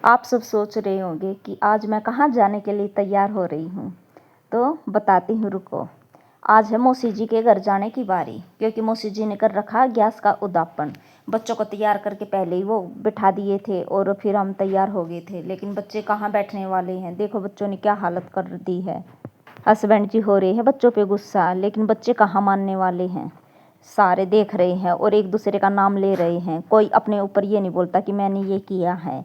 आप सब सोच रहे होंगे कि आज मैं कहाँ जाने के लिए तैयार हो रही हूँ। तो बताती हूँ, रुको। आज है मौसी जी के घर जाने की बारी, क्योंकि मौसी जी ने कर रखा गैस का उद्यापन। बच्चों को तैयार करके पहले ही वो बिठा दिए थे और फिर हम तैयार हो गए थे, लेकिन बच्चे कहाँ बैठने वाले हैं। देखो बच्चों ने क्या हालत कर दी है। हस्बैंड जी हो रहे हैं बच्चों पे गुस्सा, लेकिन बच्चे कहाँ मानने वाले हैं। सारे देख रहे हैं और एक दूसरे का नाम ले रहे हैं। कोई अपने ऊपर ये नहीं बोलता कि मैंने ये किया है।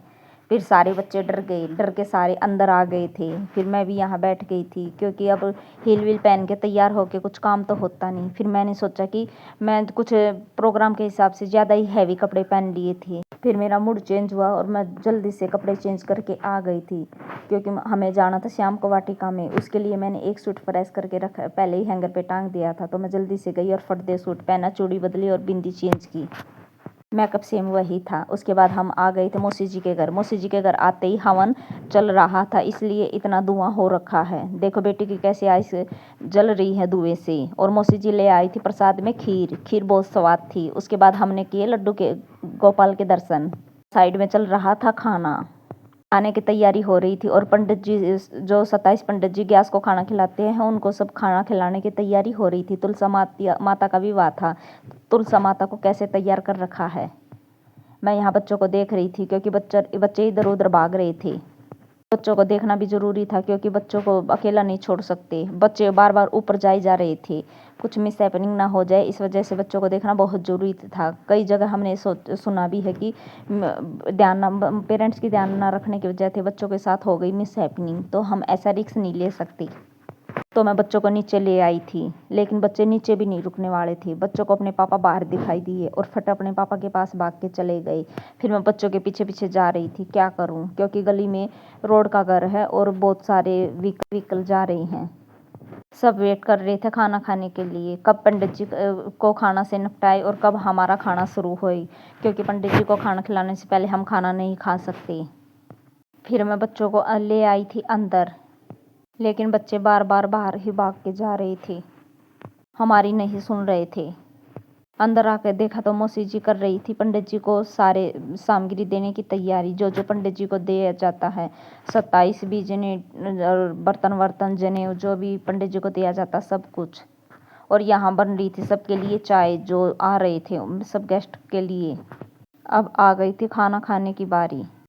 फिर सारे बच्चे डर गए, डर के सारे अंदर आ गए थे। फिर मैं भी यहाँ बैठ गई थी, क्योंकि अब हील वील पहन के तैयार होके कुछ काम तो होता नहीं। फिर मैंने सोचा कि मैं कुछ प्रोग्राम के हिसाब से ज़्यादा ही हैवी कपड़े पहन लिए थे। फिर मेरा मूड चेंज हुआ और मैं जल्दी से कपड़े चेंज करके आ गई थी, क्योंकि हमें जाना था श्याम को वाटिका में। उसके लिए मैंने एक सूट प्रेस करके रखा, पहले ही हैंगर पे टांग दिया था। तो मैं जल्दी से गई और फट दे सूट पहना, चूड़ी बदली और बिंदी चेंज की। मेकअप सेम वही था। उसके बाद हम आ गए थे मौसी जी के घर। मौसी जी के घर आते ही हवन चल रहा था, इसलिए इतना धुआं हो रखा है। देखो बेटी की कैसे आइस जल रही है धुएं से। और मौसी जी ले आई थी प्रसाद में खीर। खीर बहुत स्वाद थी। उसके बाद हमने किए लड्डू के गोपाल के दर्शन। साइड में चल रहा था खाना। खाने की तैयारी हो रही थी और पंडित जी, जो 27 पंडित जी गैस को खाना खिलाते हैं, उनको सब खाना खिलाने की तैयारी हो रही थी। तुलसा माता का विवाह था। तुलसा माता को कैसे तैयार कर रखा है। मैं यहाँ बच्चों को देख रही थी, क्योंकि बच्चे इधर उधर भाग रहे थे। बच्चों को देखना भी जरूरी था, क्योंकि बच्चों को अकेला नहीं छोड़ सकते। बच्चे बार बार ऊपर जाए जा रहे थे, कुछ मिस हैपनिंग ना हो जाए, इस वजह से बच्चों को देखना बहुत ज़रूरी था। कई जगह हमने सुना भी है कि पेरेंट्स की ध्यान ना रखने की वजह से बच्चों के साथ हो गई मिस हैपनिंग। तो हम ऐसा रिस्क नहीं ले सकते। तो मैं बच्चों को नीचे ले आई थी, लेकिन बच्चे नीचे भी नहीं रुकने वाले थे। बच्चों को अपने पापा बाहर दिखाई दिए और फट अपने पापा के पास भाग के चले गए। फिर मैं बच्चों के पीछे पीछे जा रही थी, क्या करूं, क्योंकि गली में रोड का घर है और बहुत सारे व्हीकल जा रहे हैं। सब वेट कर रहे थे खाना खाने के लिए, कब पंडित जी को खाना से निपटाए और कब हमारा खाना शुरू होए, क्योंकि पंडित जी को खाना खिलाने से पहले हम खाना नहीं खा सकते। फिर मैं बच्चों को ले आई थी अंदर, लेकिन बच्चे बार बार बाहर ही भाग के जा रहे थे, हमारी नहीं सुन रहे थे। अंदर आकर देखा तो मौसी जी कर रही थी पंडित जी को सारे सामग्री देने की तैयारी, जो जो पंडित जी को दिया जाता है। 27 भी जने और बर्तन वर्तन जने, जो भी पंडित जी को दिया जाता सब कुछ। और यहाँ बन रही थी सबके लिए चाय, जो आ रहे थे सब गेस्ट के लिए। अब आ गई थी खाना खाने की बारी।